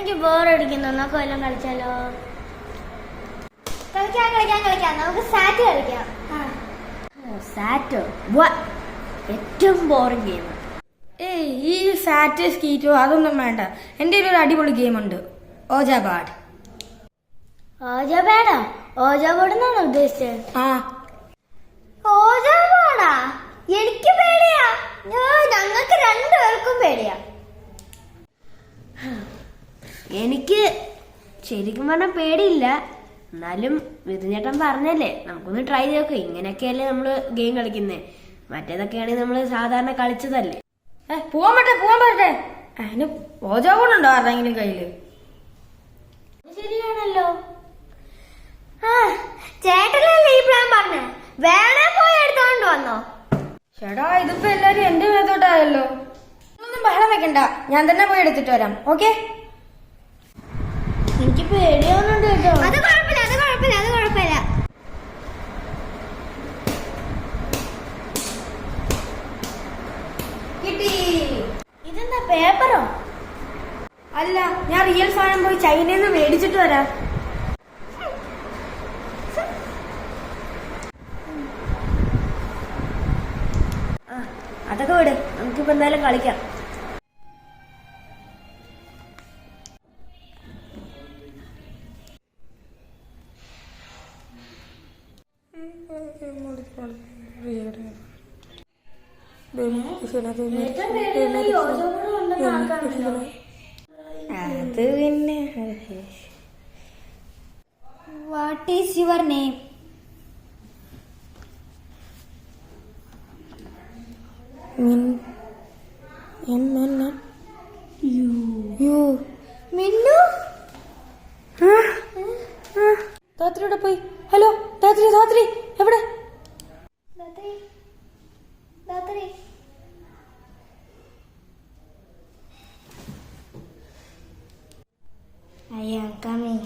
എനിക്ക് ബോറടിക്കുന്നു. നമുക്ക് വല്ലതും കളിച്ചാലോ? കളിക്കാം. നമുക്ക് സാറ്റ് കളിക്കാം. സാറ്റോ? ഏറ്റവും ബോറിംഗ് ഗെയിം. ഏയ്, ഈ സാറ്റ് സ്കീറ്റോ അതൊന്നും വേണ്ട. എൻ്റെ ഒരു അടിപൊളി ഗെയിമുണ്ട്, ഓജാബാഡ്. ഓജാബാഡോ? ഓജാബോർഡെന്നാണോ ഉദ്ദേശിച്ചത്? ആ, ഓജാബോർഡാ? എനിക്ക് പേടിയാ. ഞങ്ങൾക്ക് രണ്ടുപേർക്കും പേടിയാ. എനിക്ക് ശരിക്കും പറഞ്ഞാൽ പേടിയില്ല. എന്നാലും വിധുചേട്ടൻ പറഞ്ഞല്ലേ, നമുക്കൊന്ന് ട്രൈ ചെയ്ത് നോക്കാം. ഇങ്ങനെയൊക്കെയല്ലേ നമ്മള് ഗെയിം കളിക്കുന്നേ. മറ്റേതൊക്കെയാണെങ്കിൽ നമ്മള് സാധാരണ കളിച്ചതല്ലേ. പോവാൻ പറ്റേ. അതിന് ഓജാബോർഡുണ്ടോ ആരുടെങ്കിലും കയ്യില്? ശരിയാണല്ലോ. ചേട്ടനല്ലേ ഈ പ്ലാൻ പറഞ്ഞേ? വേണേ പോയി എടുത്തോണ്ട് വന്നോ. ചേട്ടാ, ഇതിപ്പോ എല്ലാരും എന്റെ മേത്തോട്ടായല്ലോ. ഒന്നും ബഹളം വെക്കണ്ട, ഞാൻ തന്നെ പോയി എടുത്തിട്ട് വരാം. ഓക്കെ? എനിക്ക് പേടിയാവുന്നുണ്ട് കേട്ടോ. അത് കുഴപ്പമില്ല. കിട്ടി. ഇതെന്താ, പേപ്പറോ? അല്ല, ഞാൻ റിയൽ സാധനം പോയി ചൈനയിൽ നിന്ന് മേടിച്ചിട്ട് വരാം. അതൊക്കെ വിട്, നമുക്കിപ്പോ എന്തായാലും കളിക്കാം. അത് പിന്നെ വാട്ട് ഈസ് യുവർ നെയിം? മിന്നു. ധാത്രിയുടെ പോയി. ഹലോ ധാത്രി, എവിടെ? I am coming.